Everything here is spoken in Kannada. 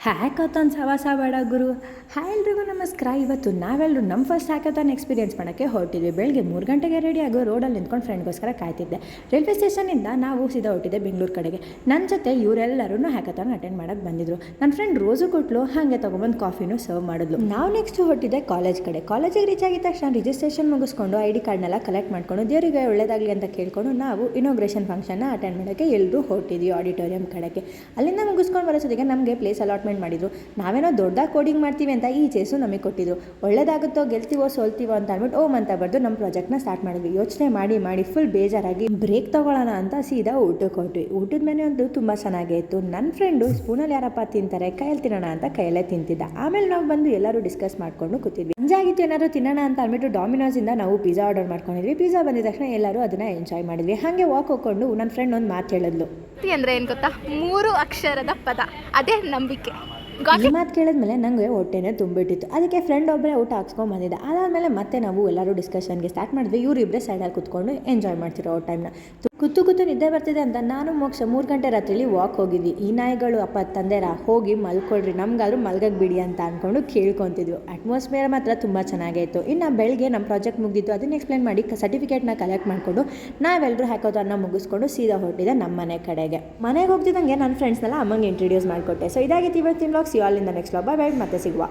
ಹ್ಯಾಕಥಾನ್ ಸವಾಸ ಬೇಡ ಗುರು. ಹಾಯ್ ಎಲ್ರಿಗೂ ನಮಸ್ಕಾರ. ಇವತ್ತು ನಾವೆಲ್ಲರೂ ನಮ್ಮ ಫಸ್ಟ್ ಹ್ಯಾಕಥಾನ್ ಎಕ್ಸ್ಪೀರಿಯನ್ಸ್ ಮಾಡೋಕ್ಕೆ ಹೊರಟಿದ್ವಿ. ಬೆಳಗ್ಗೆ 3 ಗಂಟೆಗೆ ರೆಡಿ ಆಗೋ ರೋಡಲ್ಲಿ ನಿಂತ್ಕೊಂಡು ಫ್ರೆಂಡ್ಗೋಸ್ಕರ ಕಾಯ್ತಿದ್ದೆ. ರೈಲ್ವೆ ಸ್ಟೇಷನಿಂದ ನಾವು ಸೀದಾ ಹೊರಟಿದ್ದೆ ಬೆಂಗಳೂರು ಕಡೆಗೆ. ನನ್ನ ಜೊತೆ ಇವರೆಲ್ಲರೂ ಹ್ಯಾಕಥಾನ್ ಅಟೆಂಡ್ ಮಾಡೋಕ್ಕೆ ಬಂದಿದ್ರು. ನನ್ನ ಫ್ರೆಂಡ್ ರೋಸು ಕೊಟ್ಲು, ಹಾಗೆ ತೊಗೊಂಬಂದು ಕಾಫಿನೂ ಸರ್ವ್ ಮಾಡಿದ್ಲು. ನಾವು ನೆಕ್ಸ್ಟ್ ಹೊರಟಿದ್ದೆ ಕಾಲೇಜ್ ಕಡೆ. ಕಾಲೇಜಿಗೆ ರೀಚ್ ಆಗಿದ ತಕ್ಷಣ ರಿಜಿಸ್ಟ್ರೇಷನ್ ಮುಗಿಸ್ಕೊಂಡು ID ಕಾರ್ಡ್ನೆಲ್ಲ ಕಲೆಕ್ಟ್ ಮಾಡ್ಕೊಂಡು ದೇವರಿಗೆ ಒಳ್ಳೇದಾಗಲಿ ಅಂತ ಕೇಳ್ಕೊಂಡು ನಾವು ಇನಾಗ್ರೇಷನ್ ಫಂಕ್ಷನ್ನ ಅಟೆಂಡ್ ಮಾಡೋಕ್ಕೆ ಎಲ್ಲರೂ ಹೊರಟಿದ್ವಿ ಆಡಿಟೋರಿಯಂ ಕಡೆಗೆ. ಅಲ್ಲಿಂದ ಮುಗಿಸ್ಕೊಂಡು ಬರೋಸೋದಿಗೆ ನಮಗೆ ಪ್ಲೇಸ್ ಅಲಾಟ್ಮೆಂಟ್ ಮಾಡಿದ್ರು. ನಾವೇನೋ ದೊಡ್ಡದಾಗಿ ಕೋಡಿಂಗ್ ಮಾಡ್ತೀವಿ ಅಂತ ಈ ಚೇಸು ನಮಗೆ ಕೊಟ್ಟಿದ್ರು. ಒಳ್ಳೇದಾಗುತ್ತೋ ಗೆಲ್ತೀವೋ ಸೋಲ್ತೀವೋ ಅಂತ ಅಂದ್ಬಿಟ್ಟು ಓಮ್ ಅಂತ ಬರೆದು ನಮ್ಮ ಪ್ರಾಜೆಕ್ಟ್ನ ಸ್ಟಾರ್ಟ್ ಮಾಡಿದ್ವಿ. ಯೋಚನೆ ಮಾಡಿ ಫುಲ್ ಬೇಜಾರಾಗಿ ಬ್ರೇಕ್ ತೊಗೊಳ್ಳೋಣ ಅಂತ ಸೀದಾ ಊಟಕ್ಕೆ ಹೊರಟ್ವಿ. ಊಟದ ಮೆನು ಅಂತೂ ತುಂಬ ಚೆನ್ನಾಗೇ ಇತ್ತು. ನನ್ನ ಫ್ರೆಂಡು ಸ್ಪೂನಲ್ಲಿ ಯಾರಪ್ಪ ತಿಂತಾರೆ, ಕೈಯಲ್ಲಿ ತಿನ್ನೋಣ ಅಂತ ಕೈಯಲ್ಲೇ ತಿಂತಿದ್ದ. ಆಮೇಲೆ ನಾವು ಬಂದು ಎಲ್ಲರೂ ಡಿಸ್ಕಸ್ ಮಾಡ್ಕೊಂಡು ಕೂತಿದ್ವಿ. ಸಂಜೆ ಆಗಿತ್ತು, ಏನಾದ್ರು ತಿನ್ನೋಣ ಅಂತ ಅಂದ್ಬಿಟ್ಟು ಡಾಮಿನೋಸಿಂದ ನಾವು ಪಿಜ್ಜಾ ಆರ್ಡರ್ ಮಾಡ್ಕೊಂಡಿದ್ವಿ. ಪಿಜ್ಜಾ ಬಂದಿದ ತಕ್ಷಣ ಎಲ್ಲರೂ ಅದನ್ನು ಎಂಜಾಯ್ ಮಾಡಿದ್ವಿ. ಹಾಗೆ ವಾಕ್ ಹೋಗ್ಕೊಂಡು ನನ್ನ ಫ್ರೆಂಡ್ ಒಂದು ಮಾತು ಹೇಳಿದ್ಲು. ಅಂದರೆ ಏನು ಗೊತ್ತಾ, 3 ಅಕ್ಷರದ ಪದ, ಅದೇ ನಂಬಿಕೆ. ಈ ಮಾತು ಕೇಳಿದ್ಮೇಲೆ ನನಗೆ ಹೊಟ್ಟೆನೇ ತುಂಬಿಟ್ಟಿತ್ತು. ಅದಕ್ಕೆ ಫ್ರೆಂಡ್ ಒಬ್ಬರೇ ಊಟ ಹಾಕ್ಸ್ಕೊಂಡು ಬಂದಿದ್ದೆ. ಅದಾದಮೇಲೆ ಮತ್ತೆ ನಾವು ಎಲ್ಲರೂ ಡಿಸ್ಕಷನ್ಗೆ ಸ್ಟಾರ್ಟ್ ಮಾಡಿದ್ವಿ. ಇವರಿಬ್ಬರೇ ಸೈಡಲ್ಲಿ ಕೂತ್ಕೊಂಡು ಎಂಜಾಯ್ ಮಾಡ್ತಿರೋ ಟೈಮ್ನ. ಕೂತು ನಿದ್ದೆ ಬರ್ತಿದೆ ಅಂತ ನಾನು ಮೋಕ್ಷ 3 ಗಂಟೆ ರಾತ್ರಿಲಿ ವಾಕ್ ಹೋಗಿದ್ವಿ. ಈ ನಾಯಿಗಳು ಅಪ್ಪ ತಂದೆರ ಹೋಗಿ ಮಲ್ಕೊಳ್ರಿ, ನಮ್ಗಾದ್ರೂ ಮಲ್ಗಕ್ಕೆ ಬಿಡಿ ಅಂತ ಅಂದ್ಕೊಂಡು ಕೇಳ್ಕೊತಿದ್ವಿ. ಅಟ್ಮಾಸ್ಫಿಯರ್ ಮಾತ್ರ ತುಂಬ ಚೆನ್ನಾಗೇ ಇತ್ತು. ಇನ್ನು ಬೆಳಗ್ಗೆ ನಮ್ಮ ಪ್ರಾಜೆಕ್ಟ್ ಮುಗಿದಿತ್ತು, ಅದನ್ನ ಎಕ್ಸ್ಪ್ಲೇನ್ ಮಾಡಿ ಸರ್ಟಿಫಿಕೇಟ್ನ ಕಲೆಕ್ಟ್ ಮಾಡಿಕೊಂಡು ನಾವೆಲ್ಲರೂ ಹ್ಯಾಕಥಾನ್ನ ಮುಗಿಸ್ಕೊಂಡು ಸೀದಾ ಹೊರಟಿದೆ ನಮ್ಮ ಮನೆ ಕಡೆಗೆ. ಮನೆಗೆ ಹೋಗ್ತಿದ್ದಂಗೆ ನನ್ನ ಫ್ರೆಂಡ್ಸ್ನೆಲ್ಲ ಅಮ್ಮಂಗೆ ಇಂಟ್ರಡ್ಯೂಸ್ ಮಾಡಿಕೊಟ್ಟೆ. ಸೊ ಇದಾಗಿತ್ತು ಇವತ್ತಿನ vlog. C all in the next vlog. By, ಮತ್ತೆ ಸಿಗುವ.